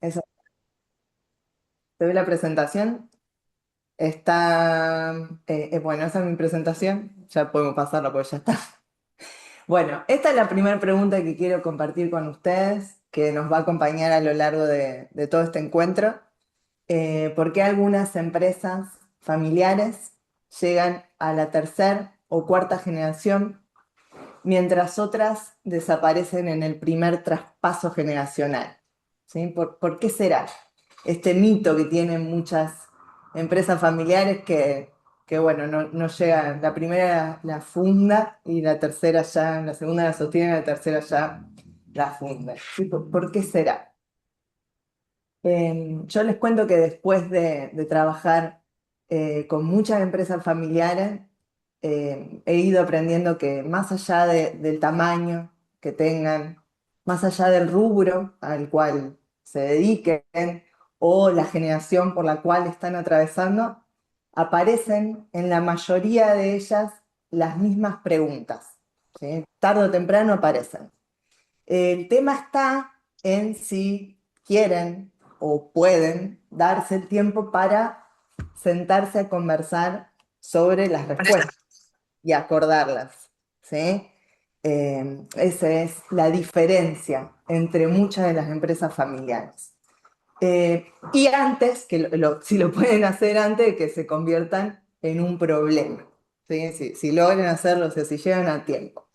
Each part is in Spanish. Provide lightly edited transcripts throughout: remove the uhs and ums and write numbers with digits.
Eso. ¿Te ve la presentación? Está, bueno, esa es mi presentación. Ya podemos pasarla porque ya está. Bueno, esta es la primera pregunta que quiero compartir con ustedes, que nos va a acompañar a lo largo de todo este encuentro. ¿Por qué algunas empresas familiares llegan a la tercera o cuarta generación, mientras otras desaparecen en el primer traspaso generacional? ¿Sí? ¿Por qué será este mito que tienen muchas empresas familiares que bueno, no llegan? La primera la funda y la tercera ya, la segunda la sostiene y la tercera ya la funda. ¿Sí? ¿Por qué será? Yo les cuento que después de trabajar con muchas empresas familiares, he ido aprendiendo que más allá del tamaño que tengan, más allá del rubro al cual se dediquen o la generación por la cual están atravesando, aparecen en la mayoría de ellas las mismas preguntas. ¿Sí? Tarde o temprano aparecen. El tema está en si quieren o pueden darse el tiempo para sentarse a conversar sobre las respuestas y acordarlas, ¿sí? Esa es la diferencia entre muchas de las empresas familiares. Y antes, si lo pueden hacer antes de que se conviertan en un problema, ¿sí? Si logran hacerlo, o sea, si llegan a tiempo.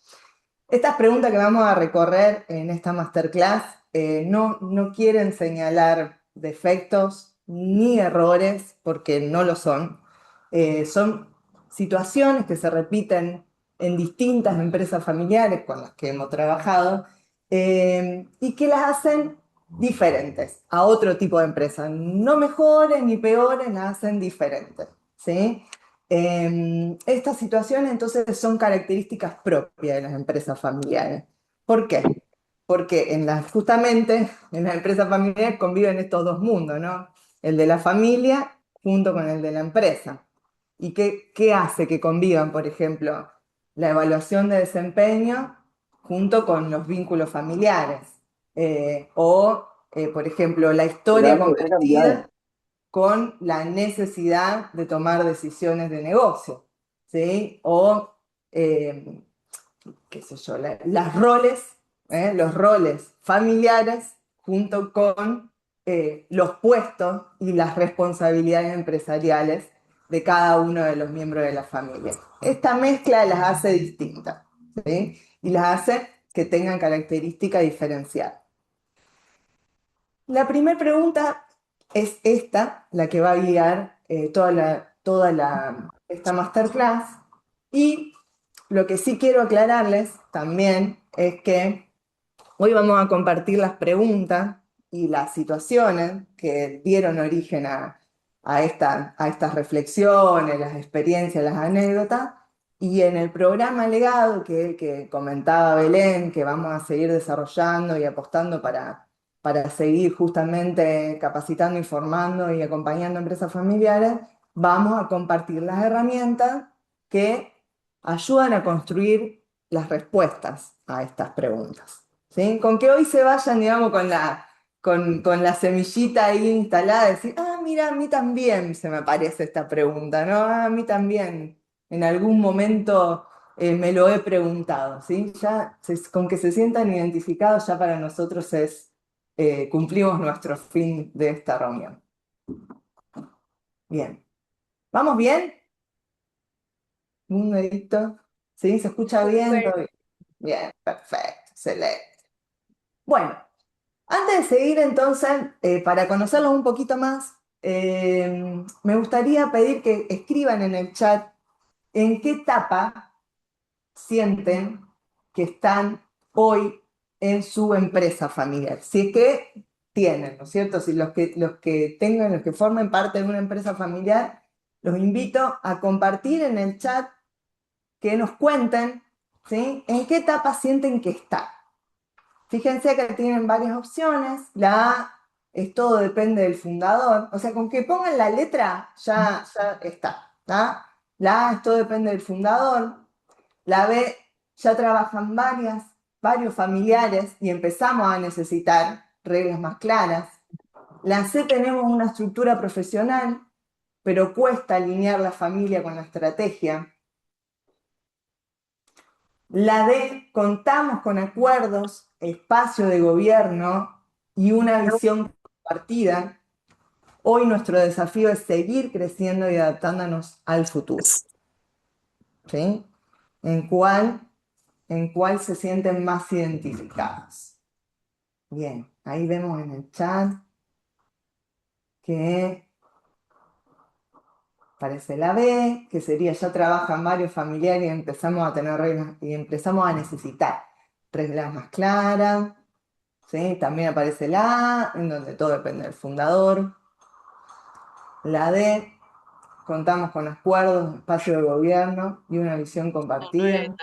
Estas preguntas que vamos a recorrer en esta masterclass no quieren señalar defectos ni errores, porque no lo son. Son situaciones que se repiten en distintas empresas familiares con las que hemos trabajado, y que las hacen diferentes a otro tipo de empresas. No mejores ni peores, las hacen diferentes. ¿Sí? Estas situaciones entonces son características propias de las empresas familiares. ¿Por qué? Porque justamente en las empresas familiares conviven estos dos mundos, ¿no? El de la familia junto con el de la empresa. ¿Y qué hace que convivan, por ejemplo, la evaluación de desempeño junto con los vínculos familiares? Por ejemplo, la historia Gerardo, está cambiado. compartida con la necesidad de tomar decisiones de negocio, ¿sí? Eh, qué sé yo, los roles familiares junto con los puestos y las responsabilidades empresariales de cada uno de los miembros de la familia. Esta mezcla las hace distintas, ¿sí? Y las hace que tengan características diferenciadas. La primera pregunta es esta, la que va a guiar esta masterclass. Y lo que sí quiero aclararles también es que hoy vamos a compartir las preguntas y las situaciones que dieron origen a estas reflexiones, las experiencias, las anécdotas. Y en el programa Legado que comentaba Belén, que vamos a seguir desarrollando y apostando para seguir justamente capacitando, informando y acompañando a empresas familiares, vamos a compartir las herramientas que ayudan a construir las respuestas a estas preguntas. ¿Sí? Con que hoy se vayan, digamos, con la semillita ahí instalada, de decir, ah, mira, a mí también se me aparece esta pregunta, ¿no? Ah, a mí también en algún momento me lo he preguntado, ¿sí? Con que se sientan identificados ya para nosotros cumplimos nuestro fin de esta reunión. Bien. ¿Vamos bien? Un dedito. ¿Sí? ¿Se escucha bien? Súper. ¿Todo bien? Bien, perfecto, excelente. Bueno, antes de seguir entonces, para conocerlos un poquito más, me gustaría pedir que escriban en el chat en qué etapa sienten que están hoy en su empresa familiar. Si es que tienen, ¿no es cierto? Si los que formen parte de una empresa familiar, los invito a compartir en el chat, que nos cuenten, ¿sí? En qué etapa sienten que están. Fíjense que tienen varias opciones. La A es todo depende del fundador. O sea, con que pongan la letra ya está. ¿Tá? La A es todo depende del fundador. La B ya trabajan varios familiares y empezamos a necesitar reglas más claras. La C, tenemos una estructura profesional, pero cuesta alinear la familia con la estrategia. La D, contamos con acuerdos, espacio de gobierno y una visión compartida. Hoy nuestro desafío es seguir creciendo y adaptándonos al futuro. ¿Sí? ¿En cuál se sienten más identificados? Bien, ahí vemos en el chat que aparece la B, que sería ya trabajan varios familiares y empezamos a tener reglas y empezamos a necesitar reglas más claras. ¿Sí? También aparece la A, en donde todo depende del fundador. La D, contamos con acuerdos, espacio de gobierno y una visión compartida.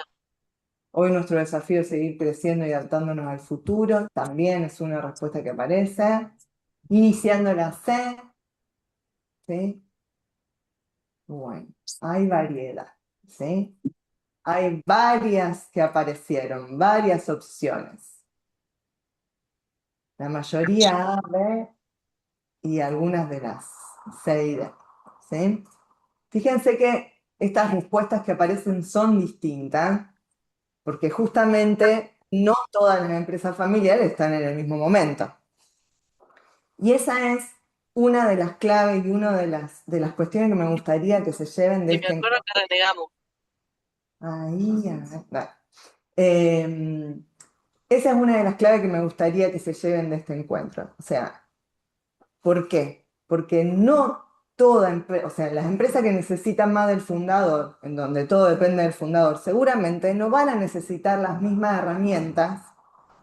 Hoy nuestro desafío es seguir creciendo y adaptándonos al futuro. También es una respuesta que aparece. Iniciando la C. ¿Sí? Bueno, hay variedad. ¿Sí? Hay varias que aparecieron, varias opciones. La mayoría A, B y algunas de las C y D. ¿Sí? Fíjense que estas respuestas que aparecen son distintas, porque justamente no todas las empresas familiares están en el mismo momento. Y esa es una de las claves y una de las cuestiones que me gustaría que se lleven de Y me este acuerdo encuentro. que renegamos. Ahí, va. Esa es una de las claves que me gustaría que se lleven de este encuentro. O sea, ¿por qué? Porque no toda empresa, o sea, las empresas que necesitan más del fundador, en donde todo depende del fundador, seguramente no van a necesitar las mismas herramientas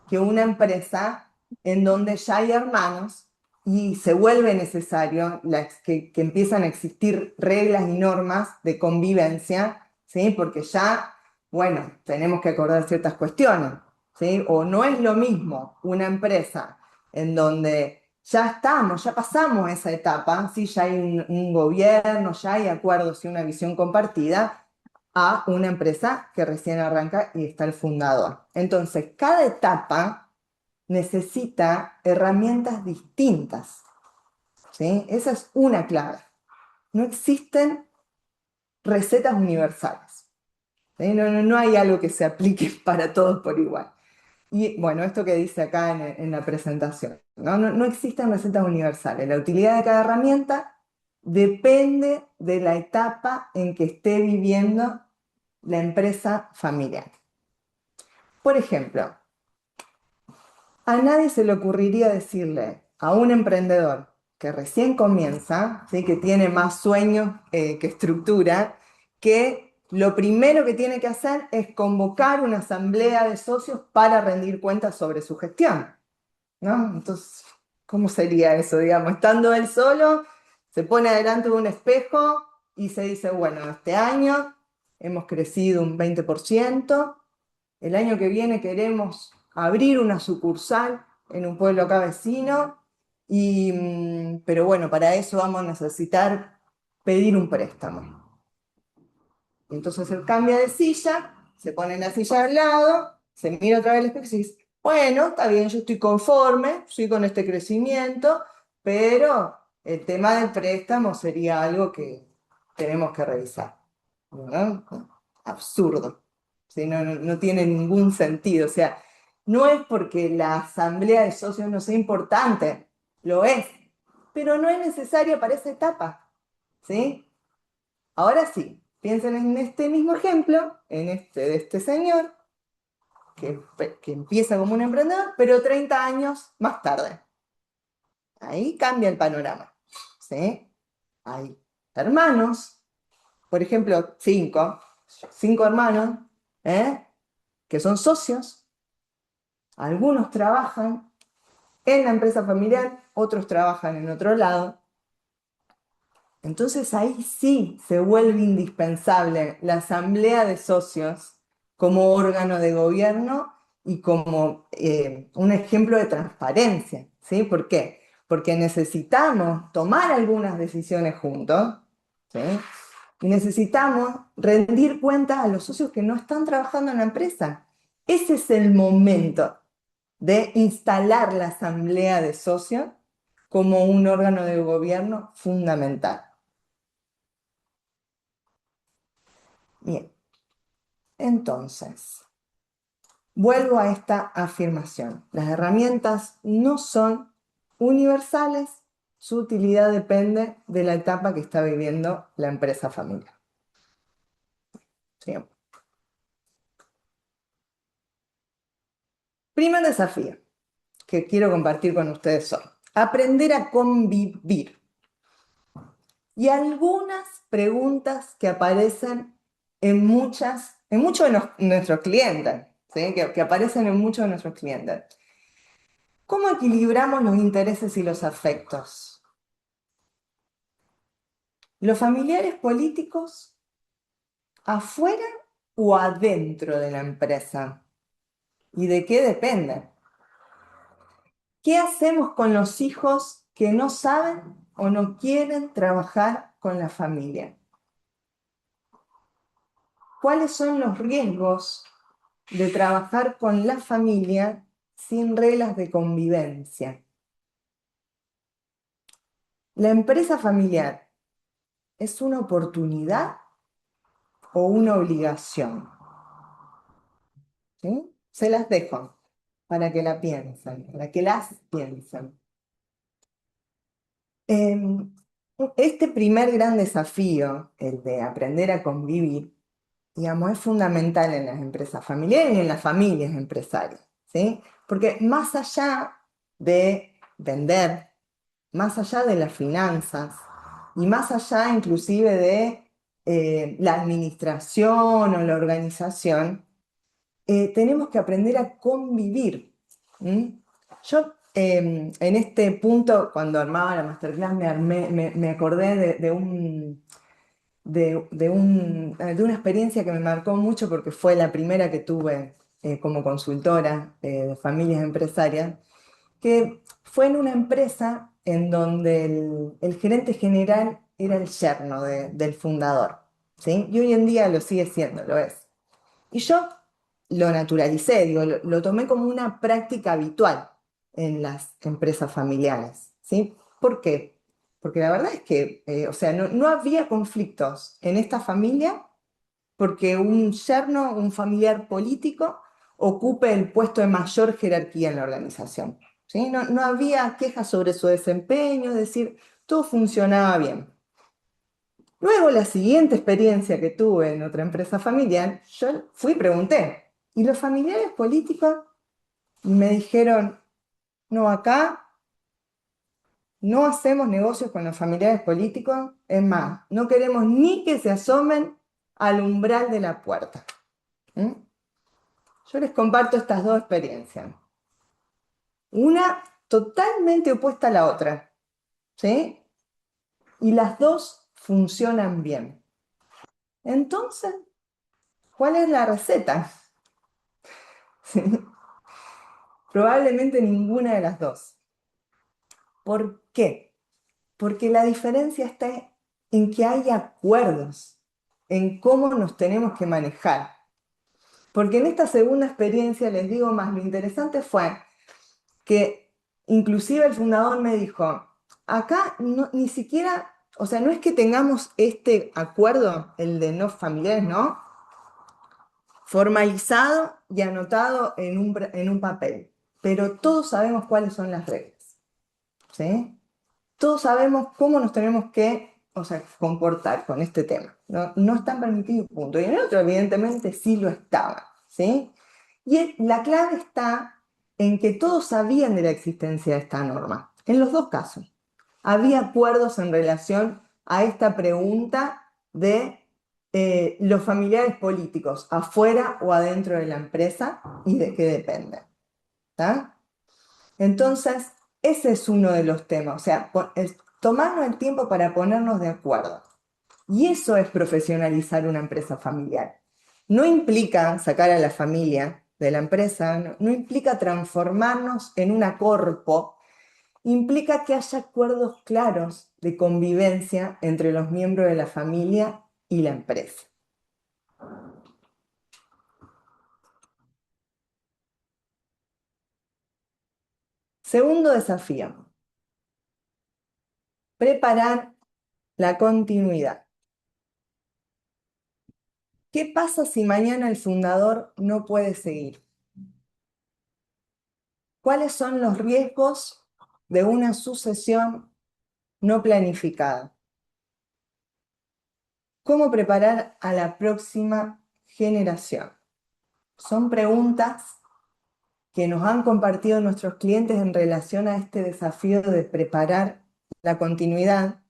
que una empresa en donde ya hay hermanos y se vuelve necesario que empiezan a existir reglas y normas de convivencia, ¿sí? Porque ya, bueno, tenemos que acordar ciertas cuestiones, ¿sí? O no es lo mismo una empresa en donde ya estamos, ya pasamos esa etapa, ¿sí? Ya hay un gobierno, ya hay acuerdos y una visión compartida, a una empresa que recién arranca y está el fundador. Entonces, cada etapa necesita herramientas distintas, ¿sí? Esa es una clave. No existen recetas universales, ¿sí? No hay algo que se aplique para todos por igual. Y bueno, esto que dice acá en la presentación, ¿no? No existen recetas universales. La utilidad de cada herramienta depende de la etapa en que esté viviendo la empresa familiar. Por ejemplo, a nadie se le ocurriría decirle a un emprendedor que recién comienza, ¿sí? Que tiene más sueños que estructura, que lo primero que tiene que hacer es convocar una asamblea de socios para rendir cuentas sobre su gestión, ¿no? Entonces, ¿cómo sería eso? Digamos, estando él solo, se pone delante de un espejo y se dice, bueno, este año hemos crecido un 20%. El año que viene queremos abrir una sucursal en un pueblo acá vecino, pero bueno, para eso vamos a necesitar pedir un préstamo. Entonces él cambia de silla, se pone en la silla al lado, se mira otra vez al espejo y dice, bueno, está bien, yo estoy conforme, estoy con este crecimiento, pero el tema del préstamo sería algo que tenemos que revisar. ¿No? Absurdo. ¿Sí? No tiene ningún sentido. O sea, no es porque la asamblea de socios no sea importante, lo es, pero no es necesaria para esa etapa. ¿Sí? Ahora sí, piensen en este mismo ejemplo, de este señor, que empieza como un emprendedor, pero 30 años más tarde. Ahí cambia el panorama. ¿Sí? Hay hermanos, por ejemplo, cinco hermanos, que son socios. Algunos trabajan en la empresa familiar, otros trabajan en otro lado. Entonces ahí sí se vuelve indispensable la asamblea de socios como órgano de gobierno y como un ejemplo de transparencia, ¿sí? ¿Por qué? Porque necesitamos tomar algunas decisiones juntos, ¿sí? Y necesitamos rendir cuentas a los socios que no están trabajando en la empresa. Ese es el momento de instalar la asamblea de socios como un órgano de gobierno fundamental. Bien, entonces, vuelvo a esta afirmación. Las herramientas no son universales, su utilidad depende de la etapa que está viviendo la empresa familiar. ¿Sí? Primer desafío que quiero compartir con ustedes hoy. Aprender a convivir. Y algunas preguntas que aparecen en muchos de nuestros clientes, ¿sí? Que aparecen en muchos de nuestros clientes. ¿Cómo equilibramos los intereses y los afectos? ¿Los familiares políticos afuera o adentro de la empresa? ¿Y de qué depende? ¿Qué hacemos con los hijos que no saben o no quieren trabajar con la familia? ¿Cuáles son los riesgos de trabajar con la familia sin reglas de convivencia? ¿La empresa familiar es una oportunidad o una obligación? ¿Sí? Se las dejo para que la piensen, para que las piensen. Em, Este primer gran desafío, el de aprender a convivir, digamos, es fundamental en las empresas familiares y en las familias empresarias, ¿sí? Porque más allá de vender, más allá de las finanzas y más allá inclusive de la administración o la organización, tenemos que aprender a convivir. ¿Mm? Yo en este punto, cuando armaba la masterclass, me acordé de una experiencia que me marcó mucho porque fue la primera que tuve como consultora de familias empresarias, que fue en una empresa en donde el gerente general era el yerno del fundador, ¿sí? Y hoy en día lo sigue siendo, lo es. Y yo lo naturalicé, digo, lo tomé como una práctica habitual en las empresas familiares, ¿sí? ¿Por qué? Porque la verdad es que, o sea, no había conflictos en esta familia porque un yerno, un familiar político, ocupe el puesto de mayor jerarquía en la organización, ¿sí? No había quejas sobre su desempeño, es decir, todo funcionaba bien. Luego, la siguiente experiencia que tuve en otra empresa familiar, yo fui y pregunté, ¿y los familiares políticos? Y me dijeron, no, acá no hacemos negocios con los familiares políticos, es más, no queremos ni que se asomen al umbral de la puerta. ¿Mm? Yo les comparto estas dos experiencias. Una totalmente opuesta a la otra, ¿sí? Y las dos funcionan bien. Entonces, ¿cuál es la receta? Probablemente ninguna de las dos. ¿Por qué? Porque la diferencia está en que hay acuerdos en cómo nos tenemos que manejar. Porque en esta segunda experiencia, les digo más, lo interesante fue que inclusive el fundador me dijo, acá ni siquiera, o sea, no es que tengamos este acuerdo, el de no familiares, ¿no? Formalizado y anotado en un papel, pero todos sabemos cuáles son las reglas, ¿sí? Todos sabemos cómo nos tenemos que, o sea, comportar con este tema. No están permitidos, punto. Y en el otro, evidentemente, sí lo estaba, ¿sí? Y la clave está en que todos sabían de la existencia de esta norma. En los dos casos. Había acuerdos en relación a esta pregunta de los familiares políticos, afuera o adentro de la empresa, y de qué depende. ¿Está? Entonces, ese es uno de los temas, o sea, tomarnos el tiempo para ponernos de acuerdo. Y eso es profesionalizar una empresa familiar. No implica sacar a la familia de la empresa, no implica transformarnos en una corpo, implica que haya acuerdos claros de convivencia entre los miembros de la familia y la empresa. Segundo desafío, Preparar la continuidad. ¿Qué pasa si mañana el fundador no puede seguir? ¿Cuáles son los riesgos de una sucesión no planificada? ¿Cómo preparar a la próxima generación? Son preguntas que nos han compartido nuestros clientes en relación a este desafío de preparar la continuidad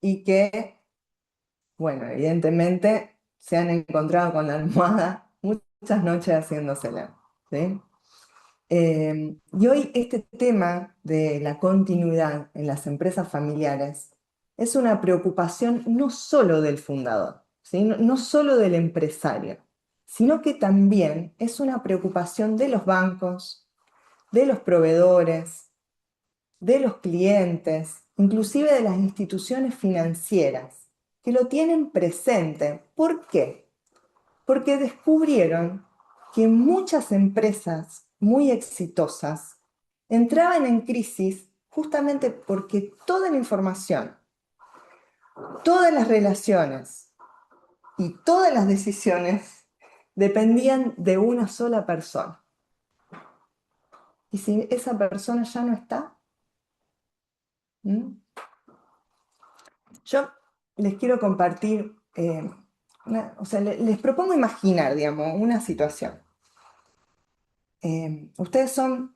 y que, bueno, evidentemente se han encontrado con la almohada muchas noches haciéndosela, ¿sí? Y hoy este tema de la continuidad en las empresas familiares es una preocupación no solo del fundador, ¿sí? No solo del empresario, sino que también es una preocupación de los bancos, de los proveedores, de los clientes, inclusive de las instituciones financieras, que lo tienen presente. ¿Por qué? Porque descubrieron que muchas empresas muy exitosas entraban en crisis justamente porque toda la información, todas las relaciones y todas las decisiones dependían de una sola persona. Y si esa persona ya no está, ¿m? Yo les quiero compartir, o sea, les propongo imaginar, digamos, una situación. Ustedes son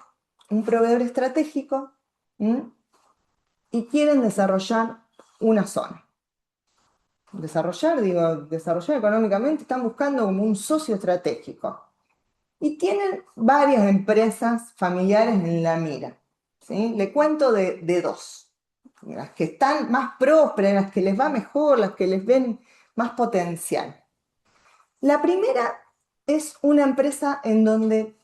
un proveedor estratégico, ¿m? Y quieren desarrollar una zona. Desarrollar económicamente, están buscando como un socio estratégico. Y tienen varias empresas familiares en la mira, ¿sí? Le cuento de dos. Las que están más prósperas, las que les va mejor, las que les ven más potencial. La primera es una empresa en donde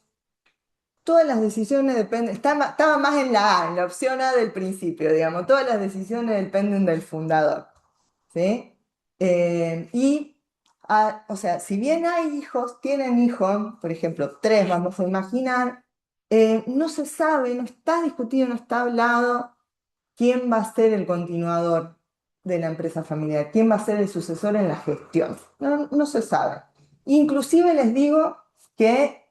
todas las decisiones dependen, estaba más en la A, en la opción A del principio, digamos, todas las decisiones dependen del fundador, ¿sí? O sea, si bien hay hijos, tienen hijos, por ejemplo, tres, vamos a imaginar, no se sabe, no está discutido, no está hablado quién va a ser el continuador de la empresa familiar, quién va a ser el sucesor en la gestión. No se sabe. Inclusive les digo que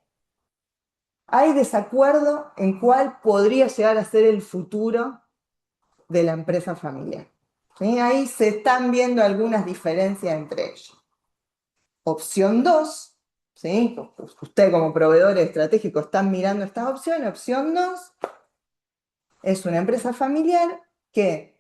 hay desacuerdo en cuál podría llegar a ser el futuro de la empresa familiar. ¿Sí? Ahí se están viendo algunas diferencias entre ellos. Opción 2, ¿sí? Usted como proveedor estratégico están mirando estas opciones. Opción 2 es una empresa familiar que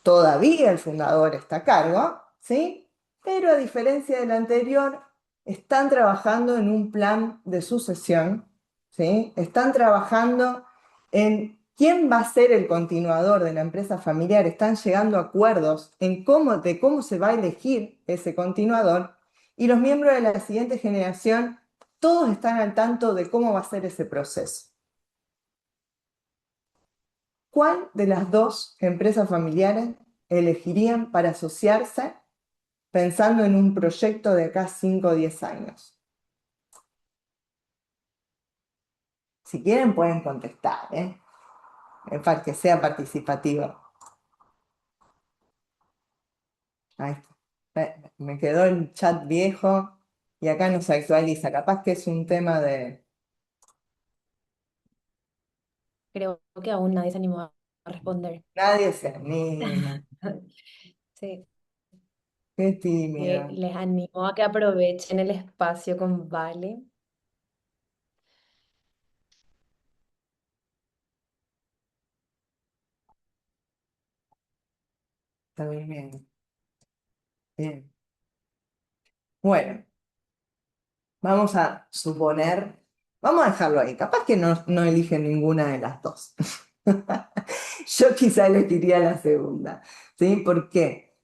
todavía el fundador está a cargo, ¿sí? Pero a diferencia del anterior, están trabajando en un plan de sucesión, ¿sí? Están trabajando en quién va a ser el continuador de la empresa familiar, están llegando a acuerdos de cómo se va a elegir ese continuador, y los miembros de la siguiente generación, todos están al tanto de cómo va a ser ese proceso. ¿Cuál de las dos empresas familiares elegirían para asociarse pensando en un proyecto de acá 5 o 10 años? Si quieren pueden contestar, para que sea participativo. Ahí está. Me quedó el chat viejo y acá no se actualiza. Capaz que es un tema de... Creo que aún nadie se animó a responder. Nadie se anima. Sí, Qué tímido. les animo a que aprovechen el espacio con Vale. Está bien, bien. Bien. Bueno. Vamos a suponer, vamos a dejarlo ahí, capaz que no eligen ninguna de las dos. Yo quizá elegiría la segunda, ¿sí? ¿Por qué?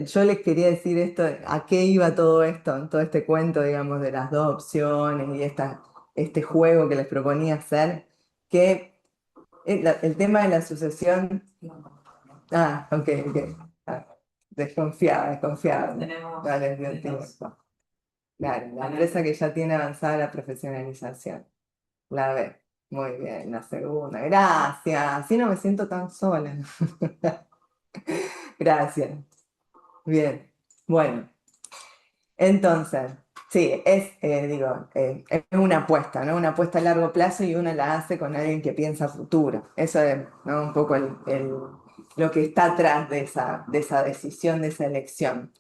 Yo les quería decir esto, a qué iba todo esto, todo este cuento, digamos, de las dos opciones y este juego que les proponía hacer, que el tema de la sucesión. Ah, ok, ok. Ah, desconfiaba. Vale, bien, tiempo. Claro, la empresa que ya tiene avanzada la profesionalización. La B. Muy bien, la segunda. Gracias. Así no me siento tan sola. Gracias. Bien. Bueno, entonces, sí, es una apuesta, ¿no? Una apuesta a largo plazo y uno la hace con alguien que piensa futuro. Eso es, ¿no? Un poco lo que está atrás de esa decisión, de esa elección.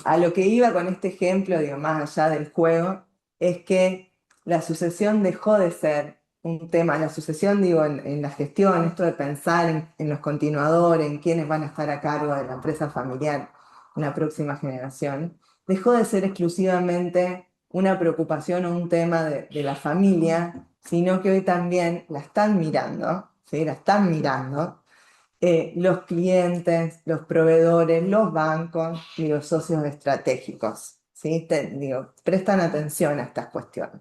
A lo que iba con este ejemplo, digo, más allá del juego, es que la sucesión dejó de ser un tema, la sucesión, digo, en la gestión, esto de pensar en los continuadores, en quiénes van a estar a cargo de la empresa familiar en la próxima generación, dejó de ser exclusivamente una preocupación o un tema de la familia, sino que hoy también la están mirando, ¿sí? La están mirando los clientes, los proveedores, los bancos y los socios estratégicos. ¿Sí? Digo, prestan atención a estas cuestiones.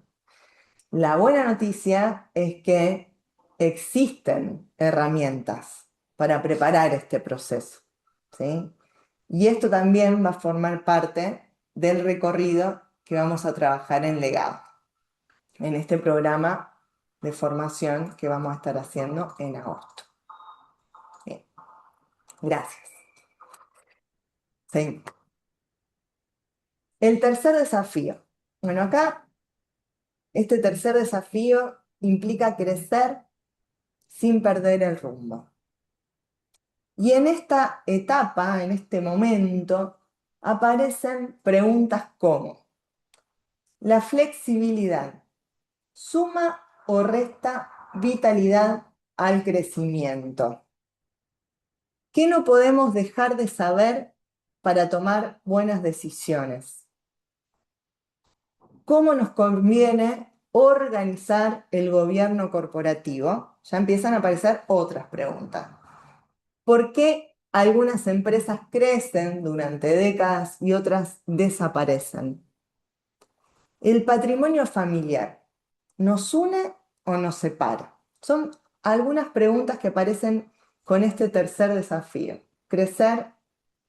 La buena noticia es que existen herramientas para preparar este proceso. ¿Sí? Y esto también va a formar parte del recorrido que vamos a trabajar en legado, en este programa de formación que vamos a estar haciendo en agosto. Bien, gracias. Seguimos. El tercer desafío. Bueno, acá este tercer desafío implica crecer sin perder el rumbo. Y en esta etapa, en este momento, aparecen preguntas como: ¿la flexibilidad suma o resta vitalidad al crecimiento? ¿Qué no podemos dejar de saber para tomar buenas decisiones? ¿Cómo nos conviene organizar el gobierno corporativo? Ya empiezan a aparecer otras preguntas. ¿Por qué algunas empresas crecen durante décadas y otras desaparecen? ¿El patrimonio familiar nos une o nos separa? Son algunas preguntas que aparecen con este tercer desafío: crecer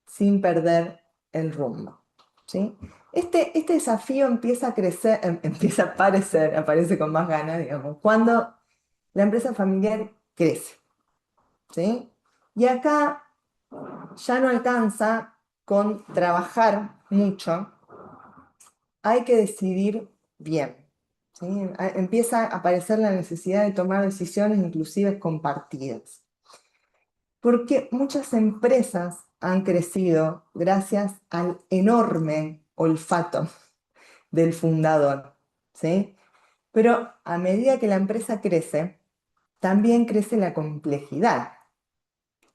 sin perder el rumbo. ¿Sí? Este desafío empieza a crecer, empieza a aparecer, aparece con más ganas, digamos, cuando la empresa familiar crece. ¿Sí? Y acá ya no alcanza con trabajar mucho, hay que decidir bien. ¿Sí? Empieza a aparecer la necesidad de tomar decisiones inclusive compartidas. Porque muchas empresas han crecido gracias al enorme olfato del fundador, ¿sí? Pero a medida que la empresa crece, también crece la complejidad.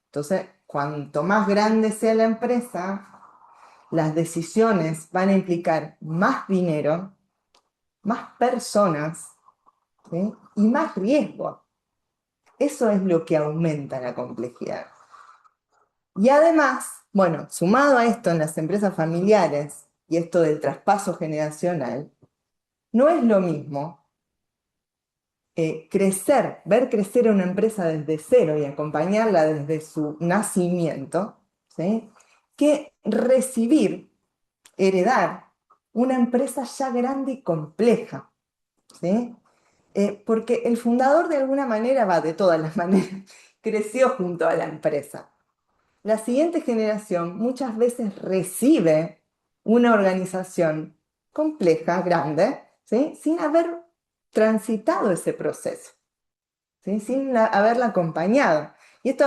Entonces, cuanto más grande sea la empresa, las decisiones van a implicar más dinero, más personas, ¿sí? Y más riesgo. Eso es lo que aumenta la complejidad. Y además, bueno, sumado a esto en las empresas familiares y esto del traspaso generacional, no es lo mismo ver crecer a una empresa desde cero y acompañarla desde su nacimiento, ¿sí? Que recibir, heredar una empresa ya grande y compleja, ¿sí? Porque el fundador de alguna manera, de todas las maneras, creció junto a la empresa. La siguiente generación muchas veces recibe una organización compleja, grande, ¿sí? Sin haber transitado ese proceso, ¿sí? Sin haberla acompañado. Y esto,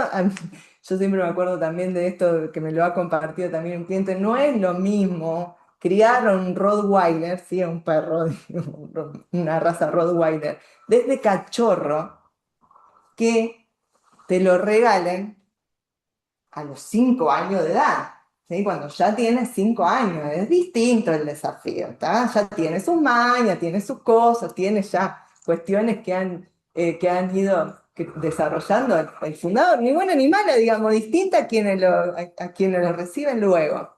yo siempre me acuerdo también de esto que me lo ha compartido también un cliente: no es lo mismo criar a un Rottweiler, ¿sí? A un perro, una raza Rottweiler, desde cachorro, que te lo regalen a los 5 años de edad, ¿sí? Cuando ya tienes 5 años, es distinto el desafío, ¿está? Ya tiene sus mañas, tiene sus cosas, tiene ya cuestiones que han ido desarrollando el fundador, ni buena ni mala, digamos, distinta a quienes lo reciben luego.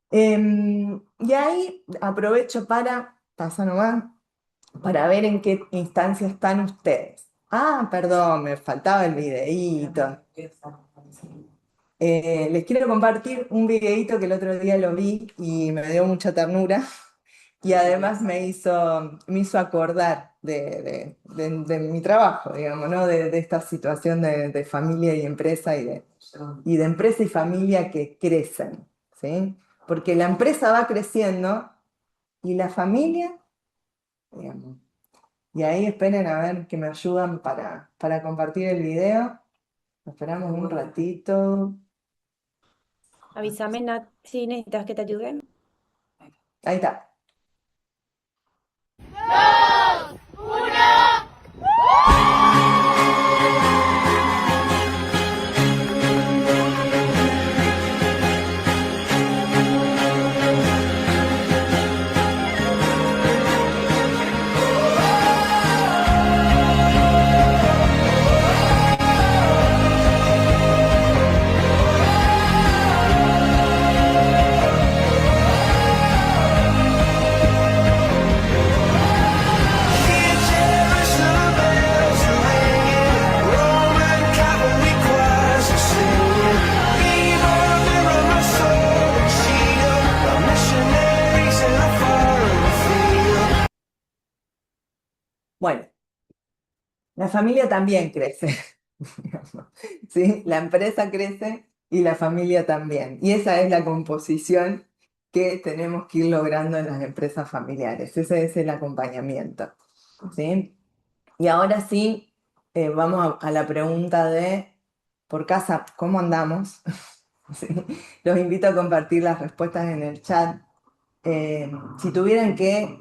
Y ahí aprovecho para, pasa nomás, para ver en qué instancia están ustedes. Ah, perdón, me faltaba el videíto. Les quiero compartir un videíto que el otro día lo vi y me dio mucha ternura y además me hizo acordar de mi trabajo, digamos, ¿no? De esta situación de familia y empresa y de empresa y familia que crecen, ¿sí? Porque la empresa va creciendo y la familia, digamos. Y ahí esperen a ver que me ayudan para compartir el video. Esperamos un ratito. Avísame, Nat, si necesitas que te ayude. Ahí está. Bueno, la familia también crece, digamos, ¿sí? La empresa crece y la familia también. Y esa es la composición que tenemos que ir logrando en las empresas familiares. Ese es el acompañamiento, ¿sí? Y ahora sí, vamos a la pregunta de, por casa, ¿cómo andamos? ¿Sí? Los invito a compartir las respuestas en el chat. Si tuvieran que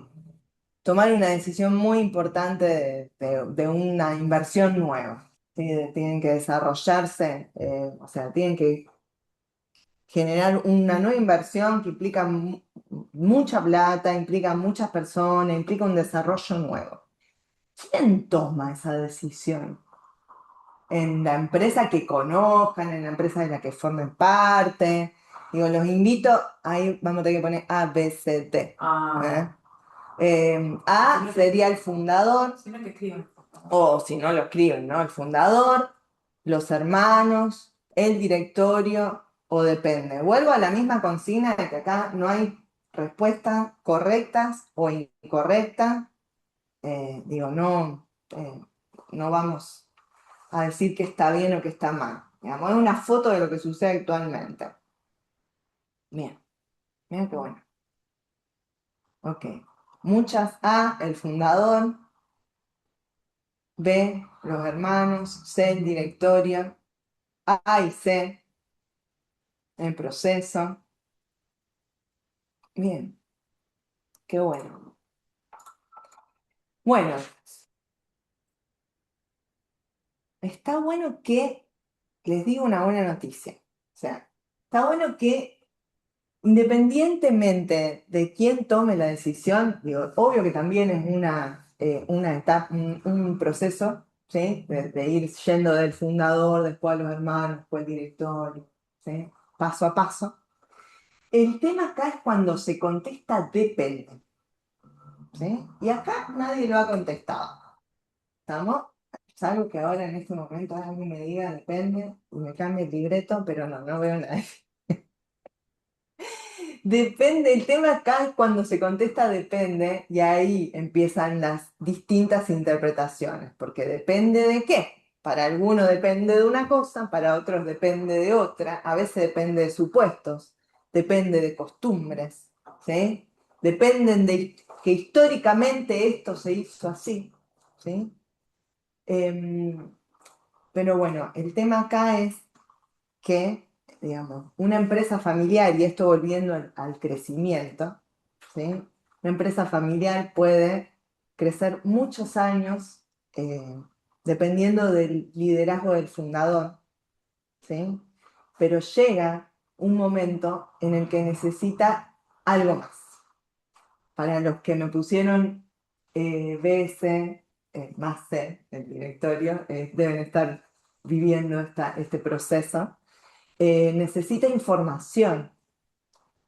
tomar una decisión muy importante de una inversión nueva, ¿sí? Tienen que desarrollarse, o sea, tienen que generar una nueva inversión que implica mucha plata, implica muchas personas, implica un desarrollo nuevo. ¿Quién toma esa decisión? En la empresa que conozcan, en la empresa de la que formen parte. Digo, los invito, ahí vamos a tener que poner A, B, C, D. ¿Eh? A sería el fundador, o si no lo escriben, ¿no? El fundador, los hermanos, el directorio, o depende. Vuelvo a la misma consigna de que acá no hay respuestas correctas o incorrectas. Digo, no, no vamos a decir que está bien o que está mal. Digamos, es una foto de lo que sucede actualmente. Bien, bien qué bueno. Ok. Muchas A, el fundador. B, los hermanos. C, el directorio. A y C, el proceso. Bien, qué bueno. Bueno, está bueno que les digo una buena noticia. O sea, está bueno que independientemente de quién tome la decisión, digo, obvio que también es una etapa, un proceso, ¿sí? De ir yendo del fundador, después a los hermanos, después al directorio, ¿sí? Paso a paso. El tema acá es cuando se contesta depende, ¿sí? Y acá nadie lo ha contestado, ¿estamos? Salvo que ahora en este momento alguien me diga depende y me cambie el libreto, pero no veo nada. Depende, el tema acá es cuando se contesta depende y ahí empiezan las distintas interpretaciones, porque depende de qué. Para algunos depende de una cosa, para otros depende de otra, a veces depende de supuestos, depende de costumbres, ¿sí? Dependen de que históricamente esto se hizo así, ¿sí? Pero bueno, el tema acá es que, digamos, una empresa familiar, y esto volviendo al crecimiento, ¿sí? Una empresa familiar puede crecer muchos años dependiendo del liderazgo del fundador, ¿sí? Pero llega un momento en el que necesita algo más. Para los que me pusieron BS más C, el directorio, deben estar viviendo este proceso. Necesita información,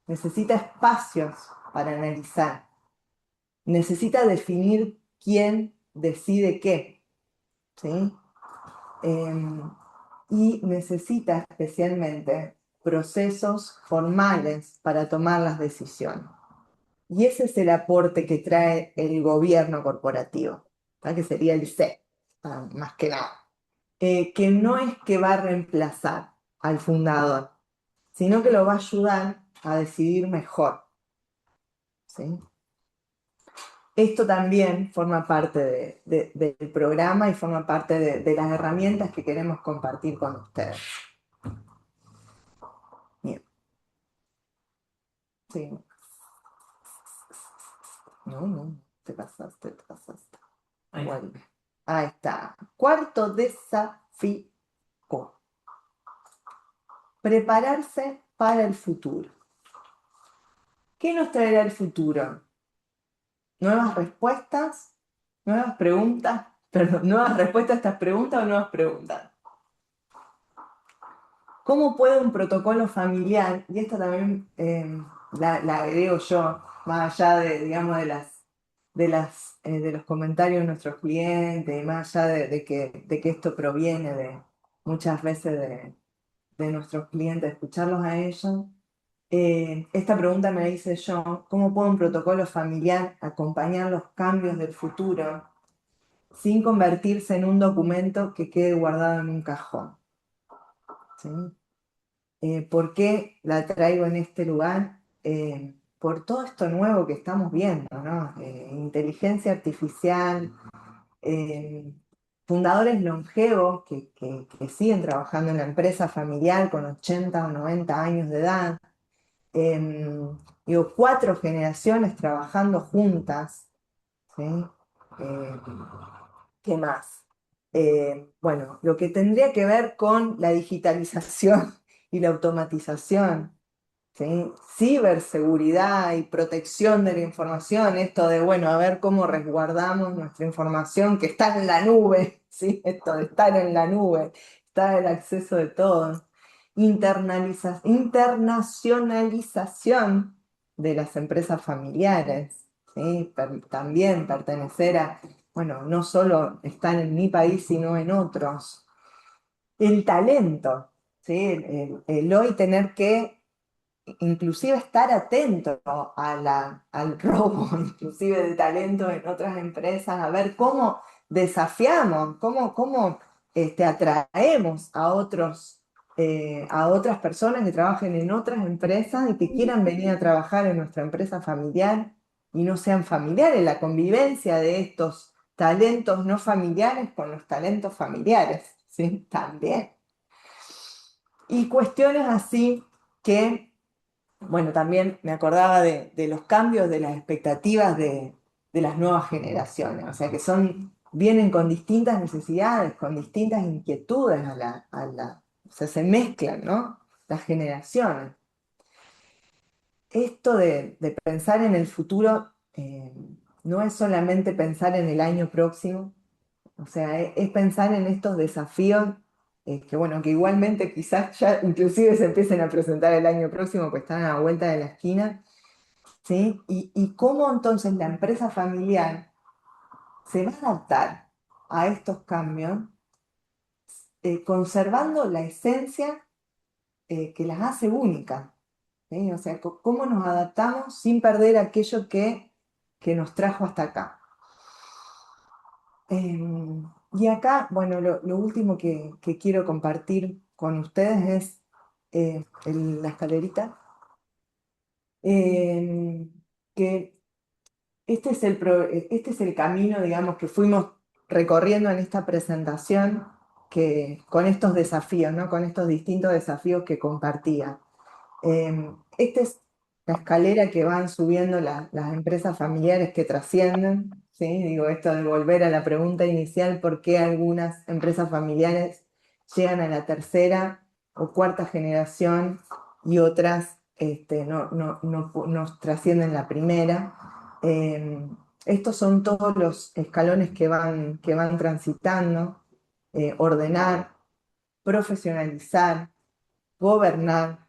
necesita espacios para analizar, necesita definir quién decide qué, ¿sí? Y necesita especialmente procesos formales para tomar las decisiones. Y ese es el aporte que trae el gobierno corporativo, que sería el C, más que nada. Que no es que va a reemplazar al fundador, sino que lo va a ayudar a decidir mejor. ¿Sí? Esto también forma parte del programa y forma parte de las herramientas que queremos compartir con ustedes. Bien. Sí. No, te pasaste. Vuelve. Ahí está. Cuarto desafío. Prepararse para el futuro. ¿Qué nos traerá el futuro? ¿Nuevas respuestas? ¿Nuevas preguntas? Perdón, ¿nuevas respuestas a estas preguntas o nuevas preguntas? ¿Cómo puede un protocolo familiar, y esto también la agrego yo, más allá de, digamos, de los comentarios de nuestros clientes, y más allá de que esto proviene muchas veces de nuestros clientes, escucharlos a ellos, esta pregunta me la hice yo: ¿cómo puede un protocolo familiar acompañar los cambios del futuro sin convertirse en un documento que quede guardado en un cajón? ¿Sí? ¿Por qué la traigo en este lugar? Por todo esto nuevo que estamos viendo, ¿no? Inteligencia artificial, eh, fundadores longevos que siguen trabajando en la empresa familiar con 80 o 90 años de edad. Digo, 4 generaciones trabajando juntas, ¿sí? Eh, ¿Qué más? Bueno, lo que tendría que ver con la digitalización y la automatización, ¿sí? Ciberseguridad y protección de la información, esto de, bueno, a ver cómo resguardamos nuestra información que está en la nube, ¿sí? Esto de estar en la nube, está el acceso de todos. Internacionalización de las empresas familiares, ¿sí? También pertenecer a, bueno, no solo estar en mi país, sino en otros. El talento, ¿sí? El hoy tener que inclusive estar atento al robo, inclusive de talento en otras empresas, a ver cómo desafiamos, cómo atraemos a otras personas que trabajen en otras empresas y que quieran venir a trabajar en nuestra empresa familiar y no sean familiares, la convivencia de estos talentos no familiares con los talentos familiares, ¿sí? También. Y cuestiones así que, bueno, también me acordaba de los cambios de las expectativas de las nuevas generaciones, o sea que vienen con distintas necesidades, con distintas inquietudes o sea, se mezclan, ¿no? Las generaciones. Esto de pensar en el futuro no es solamente pensar en el año próximo, o sea, es pensar en estos desafíos que, bueno, que igualmente quizás ya inclusive se empiecen a presentar el año próximo, pues están a la vuelta de la esquina. ¿Sí? Y cómo entonces la empresa familiar se va a adaptar a estos cambios, conservando la esencia que las hace únicas. ¿Sí? O sea, cómo nos adaptamos sin perder aquello que nos trajo hasta acá. Y acá, bueno, lo último que quiero compartir con ustedes es la escalerita, que este es el camino, digamos, que fuimos recorriendo en esta presentación, con estos desafíos, ¿no? Con estos distintos desafíos que compartía. Esta es la escalera que van subiendo las empresas familiares que trascienden, ¿sí? Digo, esto de volver a la pregunta inicial: ¿por qué algunas empresas familiares llegan a la tercera o cuarta generación y otras no trascienden la primera? Estos son todos los escalones que van transitando: ordenar, profesionalizar, gobernar,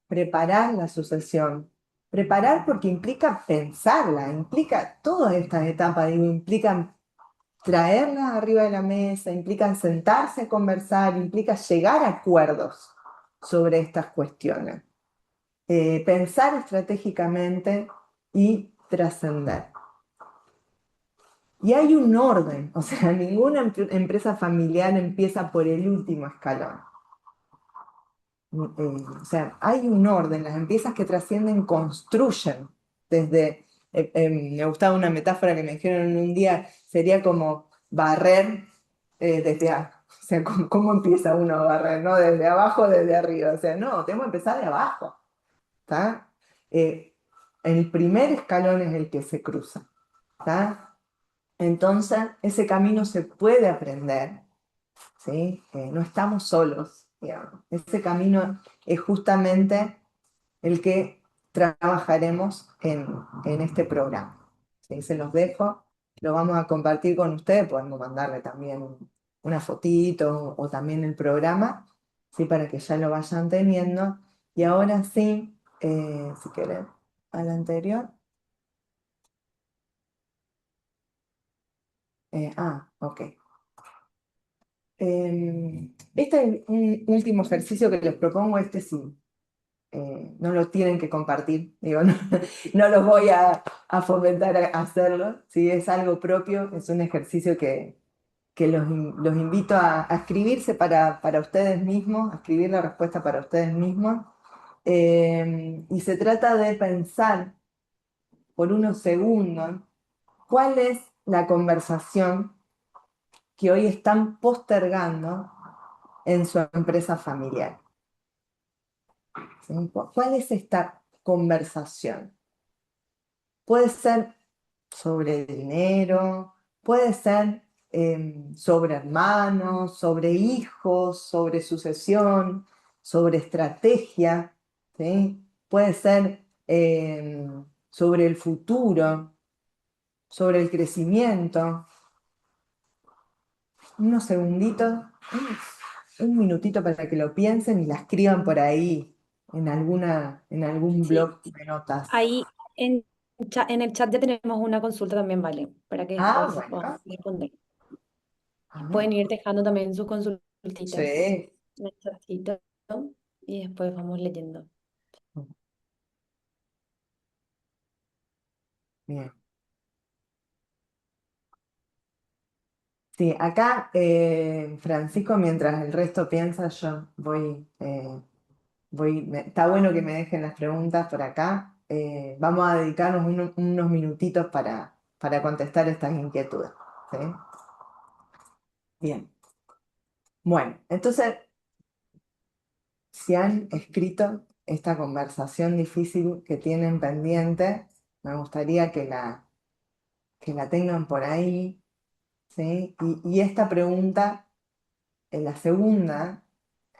preparar la sucesión. Preparar porque implica pensarla, implica todas estas etapas, digo, implican traerlas arriba de la mesa, implican sentarse a conversar, implica llegar a acuerdos sobre estas cuestiones. Pensar estratégicamente y trascender. Y hay un orden, o sea, ninguna empresa familiar empieza por el último escalón. O sea, hay un orden, las empresas que trascienden construyen desde, me gustaba una metáfora que me dijeron un día, sería como barrer o sea, ¿cómo empieza uno a barrer? ¿No? Desde abajo, desde arriba, o sea, no, tenemos que empezar de abajo, ¿está? Eh, el primer escalón es el que se cruza, ¿está? Entonces, ese camino se puede aprender, ¿sí? No estamos solos, digamos. Ese camino es justamente el que trabajaremos en este programa. ¿Sí? Se los dejo, lo vamos a compartir con ustedes, podemos mandarle también una fotito o también el programa, ¿sí? Para que ya lo vayan teniendo. Y ahora sí, si quieren, al anterior. Ok. Este es un último ejercicio que les propongo, este sí, no lo tienen que compartir, digo, no, no los voy a fomentar a hacerlo, si es algo propio, es un ejercicio que los invito a escribirse para ustedes mismos, a escribir la respuesta para ustedes mismos, y se trata de pensar por unos segundos cuál es la conversación que hoy están postergando en su empresa familiar. ¿Sí? ¿Cuál es esta conversación? Puede ser sobre dinero, puede ser sobre hermanos, sobre hijos, sobre sucesión, sobre estrategia, ¿sí? Puede ser sobre el futuro, sobre el crecimiento. Unos segunditos, un minutito para que lo piensen y la escriban por ahí en algún Sí, blog de notas. ahí en el chat ya tenemos una consulta también, vale, para que Ah, después podamos bueno. responder. Ah, Pueden ir dejando también sus consultitas sí. en el chatcito y después vamos leyendo. Bien. Sí, acá Francisco, mientras el resto piensa, yo está bueno que me dejen las preguntas por acá. Vamos a dedicarnos unos minutitos para contestar estas inquietudes. ¿Sí? Bien. Bueno, entonces, si han escrito esta conversación difícil que tienen pendiente, me gustaría que la tengan por ahí. ¿Sí? Y esta pregunta, en la segunda,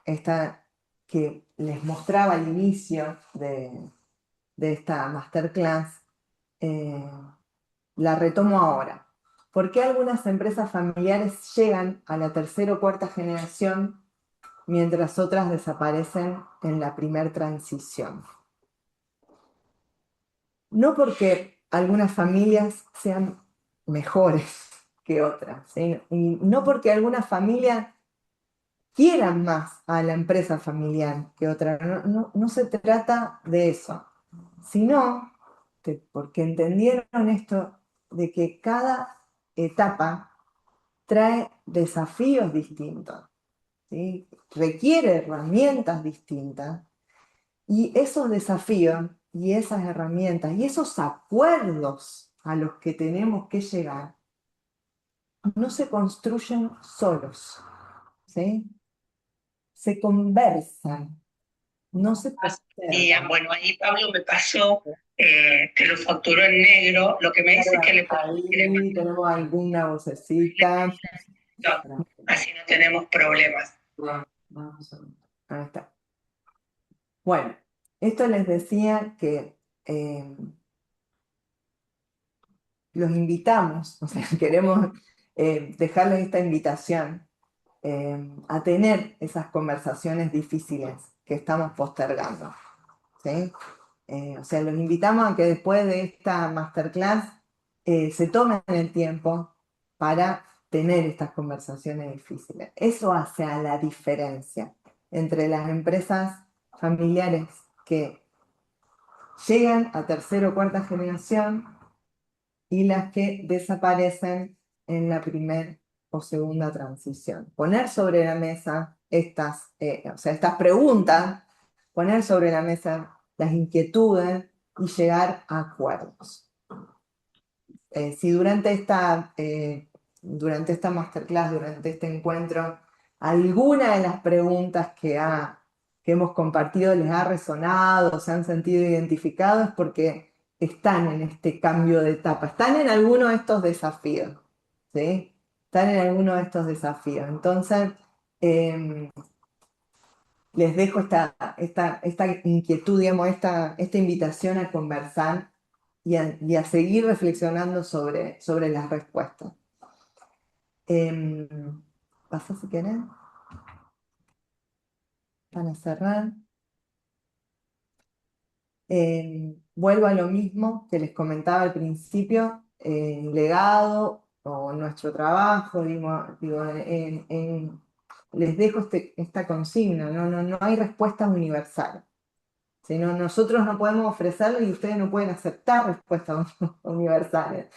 esta que les mostraba al inicio de esta masterclass, eh, la retomo ahora. ¿Por qué algunas empresas familiares llegan a la tercera o cuarta generación mientras otras desaparecen en la primer transición? No porque algunas familias sean mejores que otras, ¿sí? Y no porque algunas familias quieran más a la empresa familiar que otra. No se trata de eso, sino porque entendieron esto de que cada etapa trae desafíos distintos, ¿sí? Requiere herramientas distintas y esos desafíos y esas herramientas y esos acuerdos a los que tenemos que llegar no se construyen solos, ¿sí? Se conversan, no se postergan. Bueno, ahí Pablo me pasó, te lo facturó en negro, lo que me dice es que le podemos Ahí tenemos alguna vocecita. así no tenemos problemas. Vamos a ver. Ahí está. Bueno, esto les decía que los invitamos, o sea, queremos dejarles esta invitación a tener esas conversaciones difíciles que estamos postergando. ¿Sí? O sea, los invitamos a que después de esta masterclass se tomen el tiempo para tener estas conversaciones difíciles. Eso hace a la diferencia entre las empresas familiares que llegan a tercera o cuarta generación y las que desaparecen en la primera o segunda transición. Poner sobre la mesa estas preguntas, poner sobre la mesa las inquietudes y llegar a acuerdos. Si durante esta masterclass, durante este encuentro, alguna de las preguntas que hemos compartido les ha resonado, se han sentido identificados, es porque están en este cambio de etapa, están en alguno de estos desafíos, ¿sí? Están en alguno de estos desafíos. Entonces, les dejo esta inquietud, digamos, esta invitación a conversar y a seguir reflexionando sobre las respuestas. Pasa si querés, para cerrar. Vuelvo a lo mismo que les comentaba al principio, legado o nuestro trabajo, les dejo esta consigna, no hay respuestas universales. Si no, nosotros no podemos ofrecerlo y ustedes no pueden aceptar respuestas universales,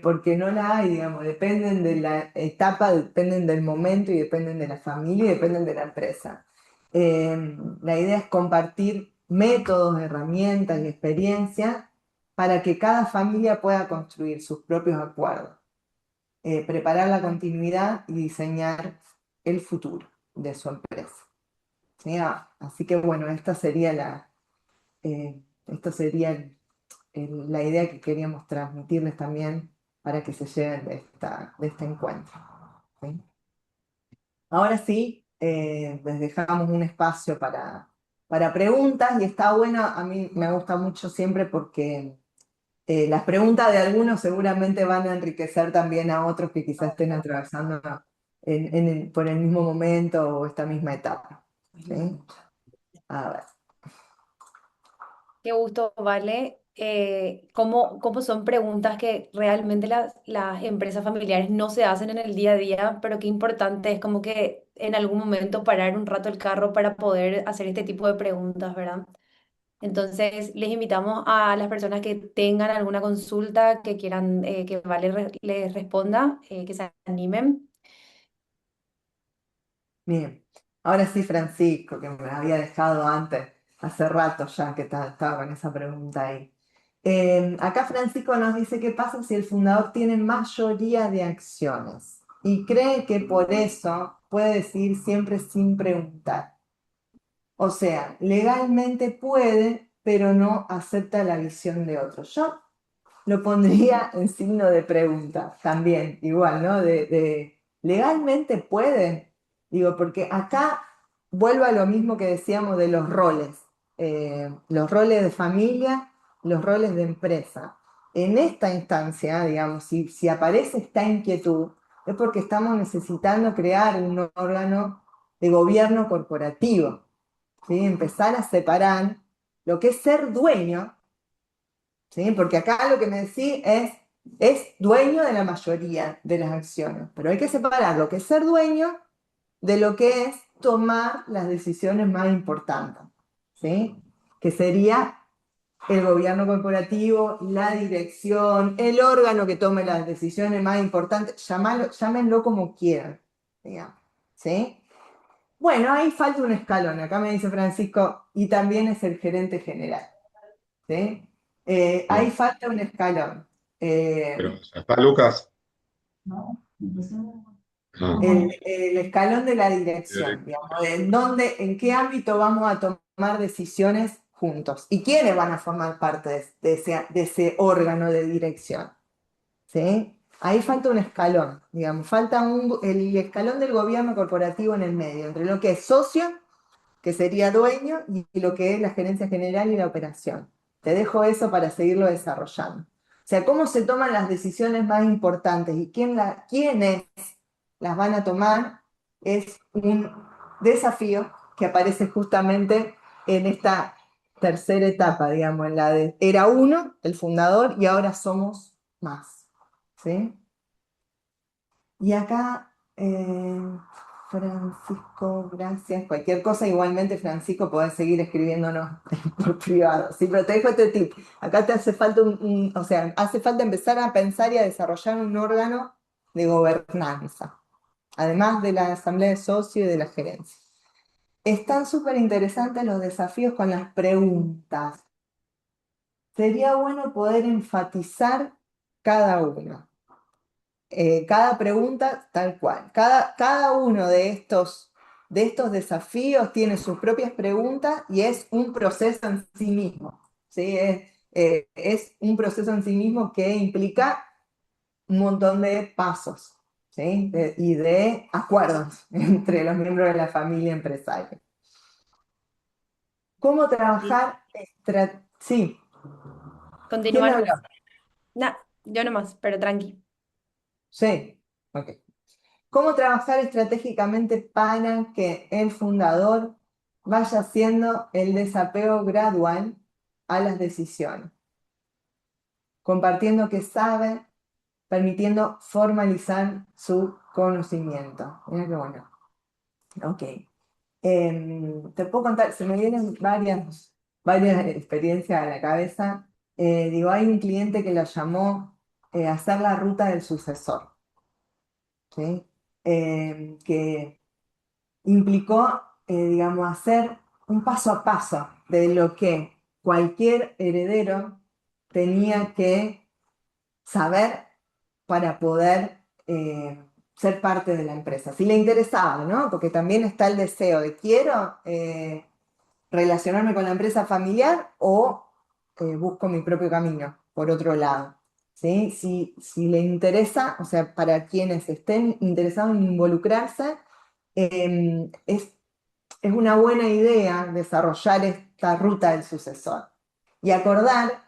porque no la hay, digamos, dependen de la etapa, dependen del momento y dependen de la familia y dependen de la empresa. La idea es compartir métodos, herramientas y experiencias para que cada familia pueda construir sus propios acuerdos, preparar la continuidad y diseñar el futuro de su empresa. ¿Sí? Así que bueno, esta sería la idea que queríamos transmitirles también para que se lleven de este encuentro. ¿Sí? Ahora sí, les dejamos un espacio para preguntas y está bueno, a mí me gusta mucho siempre porque las preguntas de algunos seguramente van a enriquecer también a otros que quizás estén atravesando por el mismo momento o esta misma etapa. ¿Sí? A ver. Qué gusto, Vale. ¿Cómo son preguntas que realmente las empresas familiares no se hacen en el día a día, pero qué importante es como que en algún momento parar un rato el carro para poder hacer este tipo de preguntas, ¿verdad? Entonces, les invitamos a las personas que tengan alguna consulta, que quieran que Vale les responda, que se animen. Bien, ahora sí, Francisco, que me había dejado antes, hace rato ya que estaba con esa pregunta ahí. Acá Francisco nos dice qué pasa si el fundador tiene mayoría de acciones y cree que por eso puede decidir siempre sin preguntar. O sea, legalmente puede, pero no acepta la visión de otros. Yo lo pondría en signo de pregunta también, igual, ¿no? ¿Legalmente puede? Digo, porque acá vuelvo a lo mismo que decíamos de los roles de familia, los roles de empresa. En esta instancia, digamos, si aparece esta inquietud, es porque estamos necesitando crear un órgano de gobierno corporativo, ¿sí? Empezar a separar lo que es ser dueño. ¿Sí? Porque acá lo que me decís es dueño de la mayoría de las acciones, pero hay que separar lo que es ser dueño de lo que es tomar las decisiones más importantes, ¿sí? Que sería el gobierno corporativo, la dirección, el órgano que tome las decisiones más importantes, llámenlo como quieran, digamos, ¿sí? Bueno, ahí falta un escalón, acá me dice Francisco, y también es el gerente general. ¿Sí? Ahí Bien, falta un escalón. pero ¿ya está Lucas? Ah, El escalón de la dirección, directo. digamos, en qué ámbito vamos a tomar decisiones juntos y quiénes van a formar parte de ese órgano de dirección. ¿Sí? Ahí falta un escalón, digamos, falta el escalón del gobierno corporativo en el medio, entre lo que es socio, que sería dueño, y lo que es la gerencia general y la operación. Te dejo eso para seguirlo desarrollando. O sea, cómo se toman las decisiones más importantes y quiénes las van a tomar es un desafío que aparece justamente en esta tercera etapa, digamos, en la de era uno, el fundador, y ahora somos más. ¿Sí? Y acá Francisco, gracias. Cualquier cosa, igualmente, Francisco, podés seguir escribiéndonos por privado. Sí, pero te dejo este tip. Acá te hace falta o sea, hace falta empezar a pensar y a desarrollar un órgano de gobernanza, además de la asamblea de socios y de la gerencia. Están súper interesantes los desafíos con las preguntas. Sería bueno poder enfatizar cada uno. Cada pregunta tal cual. Cada uno de estos desafíos tiene sus propias preguntas y es un proceso en sí mismo. ¿Sí? Es un proceso en sí mismo que implica un montón de pasos, ¿sí? Y de acuerdos entre los miembros de la familia empresaria. ¿Cómo Sí. trabajar? Sí, ¿quién Continúa habló? nomás. Nah, yo nomás, pero tranqui. Sí, ok. ¿Cómo trabajar estratégicamente para que el fundador vaya haciendo el desapego gradual a las decisiones? Compartiendo que sabe, permitiendo formalizar su conocimiento. Mira qué bueno. Ok. Te puedo contar, se me vienen varias experiencias a la cabeza. Digo, hay un cliente que lo llamó hacer la ruta del sucesor, ¿sí? Que implicó, digamos, hacer un paso a paso de lo que cualquier heredero tenía que saber para poder ser parte de la empresa. Si le interesaba, ¿no? Porque también está el deseo de quiero relacionarme con la empresa familiar o busco mi propio camino por otro lado. ¿Sí? Si le interesa, o sea, para quienes estén interesados en involucrarse, es una buena idea desarrollar esta ruta del sucesor y acordar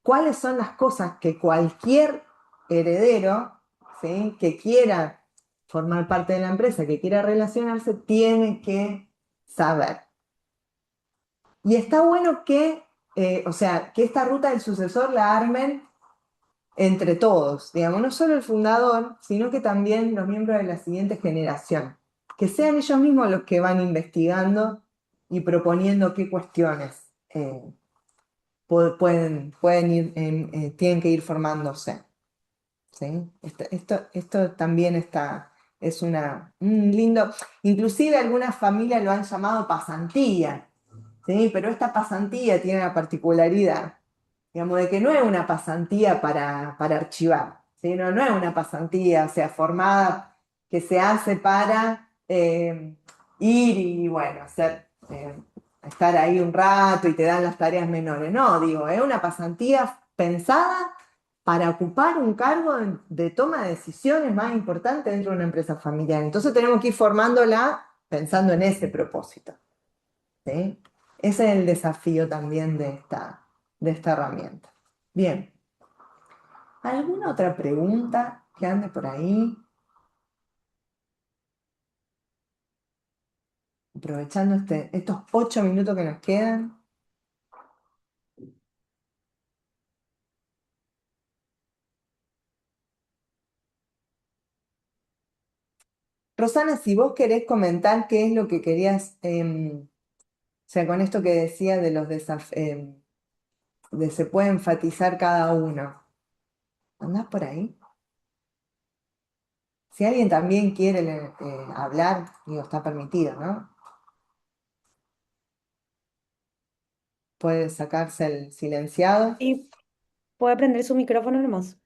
cuáles son las cosas que cualquier heredero, ¿sí? Que quiera formar parte de la empresa, que quiera relacionarse, tiene que saber. Y está bueno que, o sea, que esta ruta del sucesor la armen entre todos, digamos, no solo el fundador, sino que también los miembros de la siguiente generación, que sean ellos mismos los que van investigando y proponiendo qué cuestiones pueden ir, tienen que ir formándose. ¿Sí? Esto también es un lindo, inclusive algunas familias lo han llamado pasantía, ¿sí? Pero esta pasantía tiene la particularidad, digamos, de que no es una pasantía para archivar, ¿sí? No es una pasantía, o sea, formada que se hace para ir y, bueno, estar ahí un rato y te dan las tareas menores. No, digo, es una pasantía pensada para ocupar un cargo de toma de decisiones más importante dentro de una empresa familiar. Entonces tenemos que ir formándola pensando en ese propósito, ¿sí? Ese es el desafío también de esta herramienta. Bien, ¿alguna otra pregunta que ande por ahí? Aprovechando estos 8 minutos que nos quedan. Rosana, si vos querés comentar qué es lo que querías, o sea, con esto que decía de los desafíos, de se puede enfatizar cada uno. ¿Andás por ahí? Si alguien también quiere hablar, digo, está permitido, ¿no? Puede sacarse el silenciado. Y puede prender su micrófono nomás.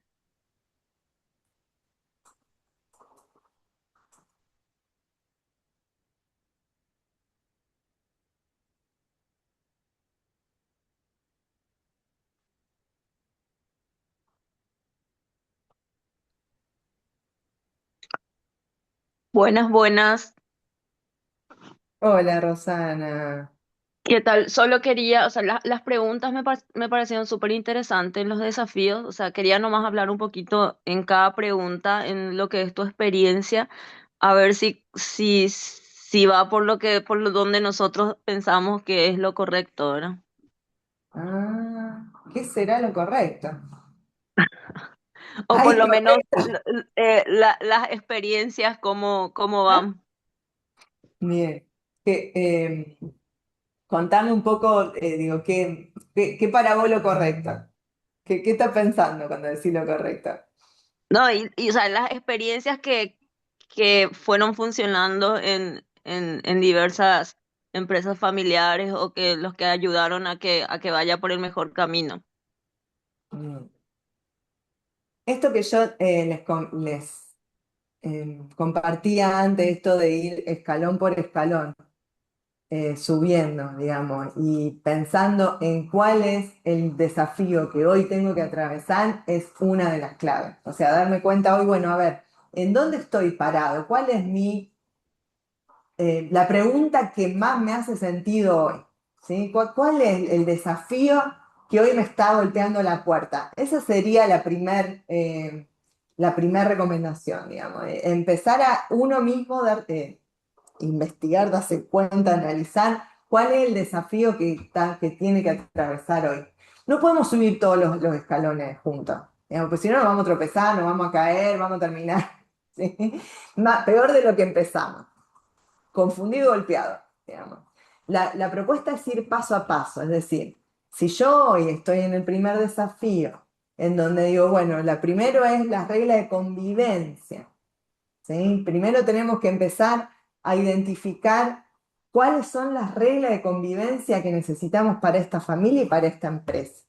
Buenas, buenas. Hola, Rosana. ¿Qué tal? Solo quería, o sea, las preguntas me parecieron súper interesantes, los desafíos, o sea, quería nomás hablar un poquito en cada pregunta, en lo que es tu experiencia, a ver si va por por lo donde nosotros pensamos que es lo correcto, ¿verdad? ¿Qué será lo correcto? O por Hay lo menos protesta. las experiencias, cómo ¿Eh? van. Bien. Que, contame un poco, digo, ¿qué para vos lo correcto? ¿Qué estás pensando cuando decís lo correcto? No, o sea, las experiencias que fueron funcionando en diversas empresas familiares o que los que ayudaron a que vaya por el mejor camino. Mm. Esto que yo compartía antes, esto de ir escalón por escalón, subiendo, digamos, y pensando en cuál es el desafío que hoy tengo que atravesar, es una de las claves. O sea, darme cuenta hoy, bueno, a ver, ¿en dónde estoy parado? ¿Cuál es la pregunta que más me hace sentido hoy? ¿Sí? ¿Cuál es el desafío que hoy me está golpeando la puerta? Esa sería la primer recomendación, digamos. Empezar a uno mismo investigar, darse cuenta, analizar cuál es el desafío que tiene que atravesar hoy. No podemos subir todos los escalones juntos, digamos, pues si no nos vamos a tropezar, nos vamos a caer, vamos a terminar, ¿sí? Peor de lo que empezamos, confundido y golpeado, digamos. La propuesta es ir paso a paso, es decir, si yo hoy estoy en el primer desafío, en donde digo, bueno, la primero es la regla de convivencia, ¿sí? Primero tenemos que empezar a identificar cuáles son las reglas de convivencia que necesitamos para esta familia y para esta empresa.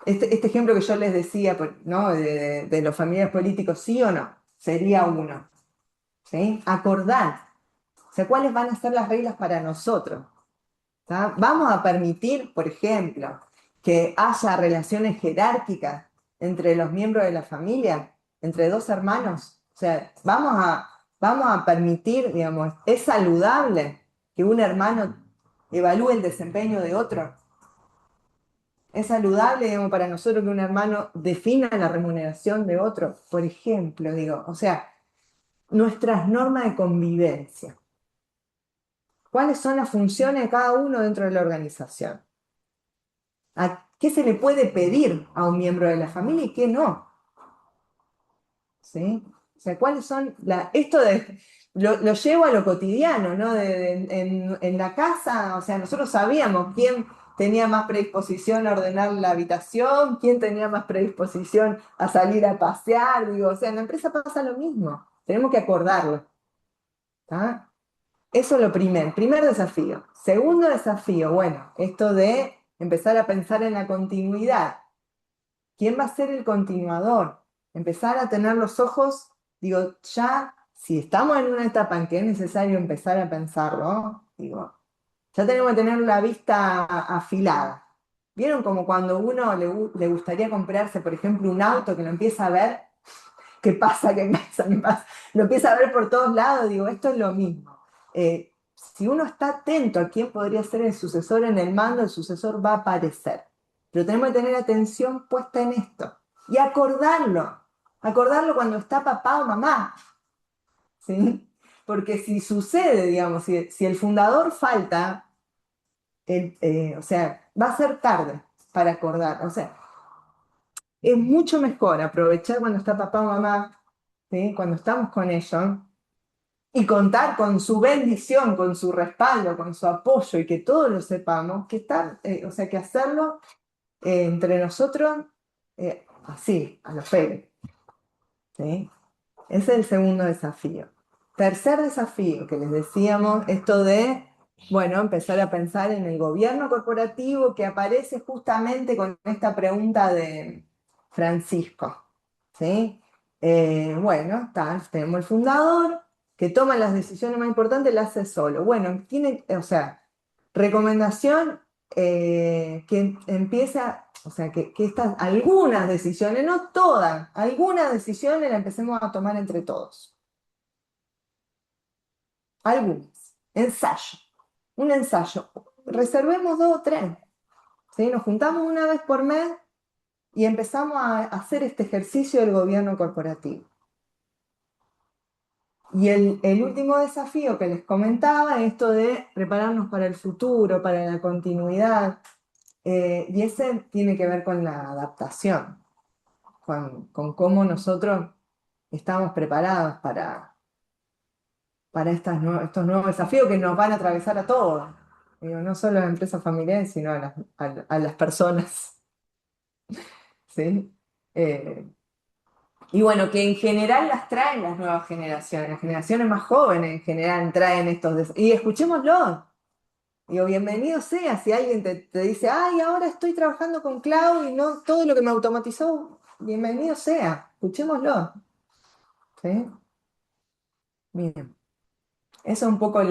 Este ejemplo que yo les decía, ¿no? de los familiares políticos, sí o no, sería uno. ¿Sí? Acordar, o sea, cuáles van a ser las reglas para nosotros. ¿Tá? Vamos a permitir, por ejemplo, que haya relaciones jerárquicas entre los miembros de la familia, entre dos hermanos. O sea, vamos a permitir, digamos, es saludable que un hermano evalúe el desempeño de otro. Es saludable, digamos, para nosotros que un hermano defina la remuneración de otro, por ejemplo, digo, o sea, nuestras normas de convivencia. ¿Cuáles son las funciones de cada uno dentro de la organización? ¿A qué se le puede pedir a un miembro de la familia y qué no? ¿Sí? O sea, ¿cuáles son lo llevo a lo cotidiano, ¿no? En la casa, o sea, nosotros sabíamos quién tenía más predisposición a ordenar la habitación, quién tenía más predisposición a salir a pasear, digo, o sea, en la empresa pasa lo mismo, tenemos que acordarlo, ¿tá? Eso es lo primer desafío. Segundo desafío, bueno, esto de empezar a pensar en la continuidad. ¿Quién va a ser el continuador? Empezar a tener los ojos, digo, ya, si estamos en una etapa en que es necesario empezar a pensarlo, digo, ya tenemos que tener la vista afilada. ¿Vieron como cuando uno le gustaría comprarse, por ejemplo, un auto que lo empieza a ver? ¿Qué pasa? ¿Qué pasa? ¿Qué pasa? Lo empieza a ver por todos lados, digo, esto es lo mismo. Si uno está atento a quién podría ser el sucesor en el mando, el sucesor va a aparecer. Pero tenemos que tener atención puesta en esto y acordarlo cuando está papá o mamá, ¿sí? Porque si sucede, digamos, si el fundador falta, o sea, va a ser tarde para acordar. O sea, es mucho mejor aprovechar cuando está papá o mamá, ¿sí? Cuando estamos con ellos, y contar con su bendición, con su respaldo, con su apoyo y que todos lo sepamos, o sea, que hacerlo entre nosotros así, a los pelos, ¿sí? Ese es el segundo desafío. Tercer desafío que les decíamos, esto de, bueno, empezar a pensar en el gobierno corporativo que aparece justamente con esta pregunta de Francisco, ¿sí? Bueno, tenemos el fundador que toma las decisiones más importantes, las hace solo. Bueno, o sea, recomendación que empieza, o sea, que algunas decisiones, no todas, algunas decisiones las empecemos a tomar entre todos. Algunas. Ensayo. Un ensayo. Reservemos 2 o 3. ¿Sí? Nos juntamos una vez por mes y empezamos a hacer este ejercicio del gobierno corporativo. Y el último desafío que les comentaba es esto de prepararnos para el futuro, para la continuidad, y ese tiene que ver con la adaptación, con cómo nosotros estamos preparados para estos nuevos desafíos que nos van a atravesar a todos. Digo, no solo a las empresas familiares, sino a las personas, ¿sí? Eh, y bueno, que en general las traen las nuevas generaciones, las generaciones más jóvenes en general traen y escuchémoslo. Digo, bienvenido sea si alguien te dice, ay, ahora estoy trabajando con cloud y no todo lo que me automatizó, bienvenido sea, escuchémoslo. ¿Sí? Bien. Eso es un poco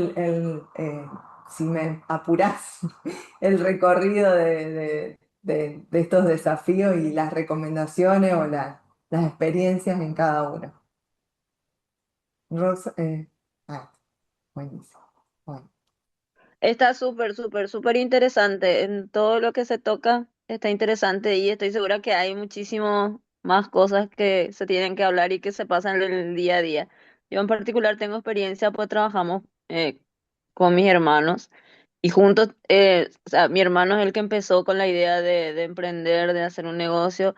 si me apurás, el recorrido de estos desafíos y las recomendaciones o las experiencias en cada uno. Rosa, buenísimo. Bueno, Está súper, súper, súper interesante. En todo lo que se toca está interesante y estoy segura que hay muchísimas más cosas que se tienen que hablar y que se pasan en el día a día. Yo en particular tengo experiencia, pues trabajamos con mis hermanos y juntos, o sea, mi hermano es el que empezó con la idea de emprender, de hacer un negocio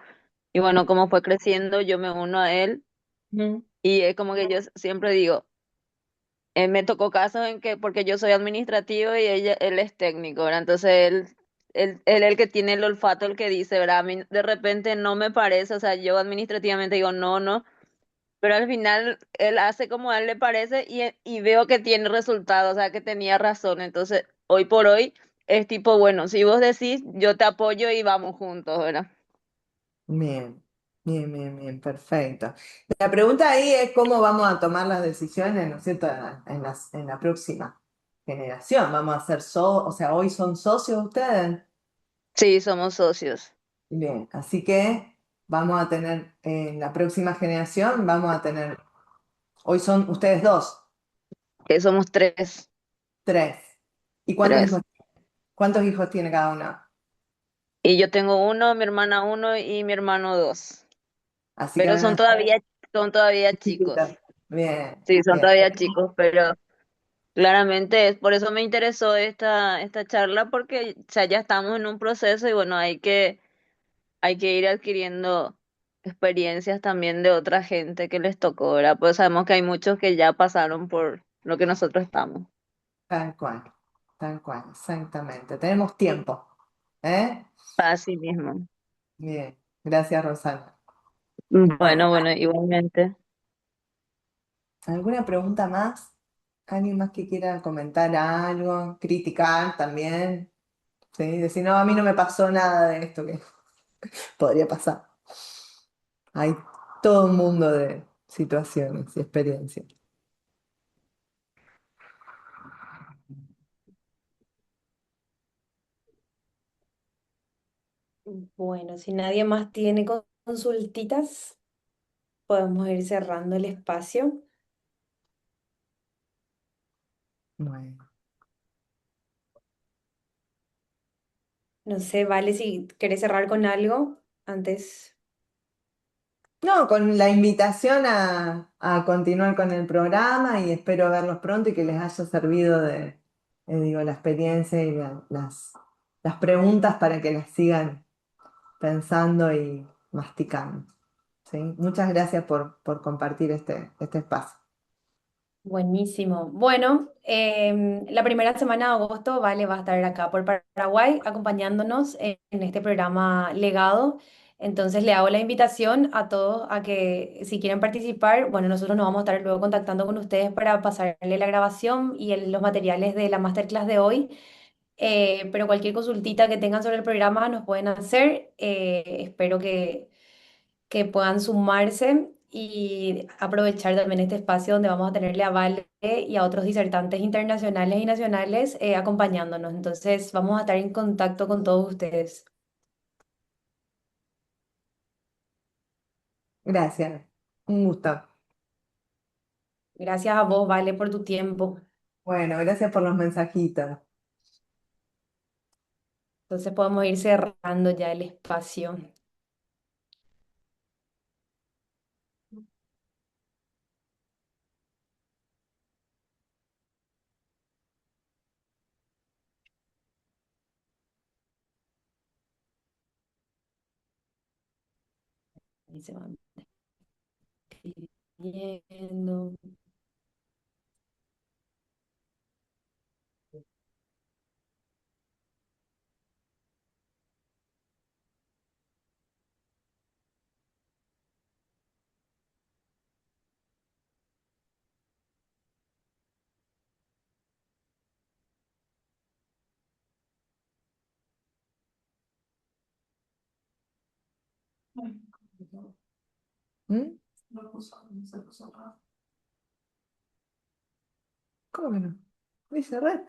y bueno, como fue creciendo, yo me uno a él Ujú. y es como que yo siempre digo, me tocó casos en que, porque yo soy administrativo y él es técnico, ¿verdad? Entonces él es el que tiene el olfato, el que dice, ¿verdad? A mí de repente no me parece, o sea, yo administrativamente digo, no, no, pero al final él hace como a él le parece y veo que tiene resultados, o sea, que tenía razón. Entonces, hoy por hoy es tipo, bueno, si vos decís, yo te apoyo y vamos juntos, ¿verdad? bien, bien, bien, bien, perfecto. La pregunta ahí es cómo vamos a tomar las decisiones, ¿no es cierto?, en la próxima generación. Vamos a ser o sea, hoy son socios ustedes. Sí, somos socios, Bien, así que vamos a tener, en la próxima generación, vamos a tener, hoy son ustedes dos, que somos tres, tres. ¿Y tres. cuántos hijos tiene cada uno? Y yo tengo uno, mi hermana uno y mi hermano dos. Así que Pero van a ser son todavía chicos. chiquitos. Bien, Sí, son bien. todavía chicos, pero claramente es por eso me interesó esta charla, porque o sea, ya estamos en un proceso y bueno, hay que ir adquiriendo experiencias también de otra gente que les tocó, ¿verdad? Pues sabemos que hay muchos que ya pasaron por lo que nosotros estamos. Tal cual, exactamente. Tenemos tiempo. ¿Eh? Así mismo. Bien, gracias, Rosana. Bueno, Bueno, bueno, igualmente. ¿alguna pregunta más? ¿Alguien más que quiera comentar algo? Criticar también. ¿Sí? Decir, no, a mí no me pasó nada de esto que podría pasar. Hay todo un mundo de situaciones y experiencias. Bueno, si nadie más tiene consultitas, podemos ir cerrando el espacio. Bueno. No sé, vale, si querés cerrar con algo antes. No, con la invitación a continuar con el programa y espero verlos pronto y que les haya servido digo, la experiencia y las preguntas para que las sigan pensando y masticando. ¿Sí? Muchas gracias por compartir este espacio. Buenísimo. Bueno, la primera semana de agosto, Vale va a estar acá por Paraguay acompañándonos en este programa Legado. Entonces le hago la invitación a todos a que si quieren participar, bueno, nosotros nos vamos a estar luego contactando con ustedes para pasarle la grabación y los materiales de la masterclass de hoy. Pero cualquier consultita que tengan sobre el programa nos pueden hacer. Espero que puedan sumarse y aprovechar también este espacio donde vamos a tenerle a Vale y a otros disertantes internacionales y nacionales acompañándonos. Entonces, vamos a estar en contacto con todos ustedes. Gracias. Un gusto. Gracias a vos, Vale, por tu tiempo. Bueno, gracias por los mensajitos. Entonces, podemos ir cerrando ya el espacio. Ahí se van despidiendo. ¿Mm? ¿Cómo que no? Dice red.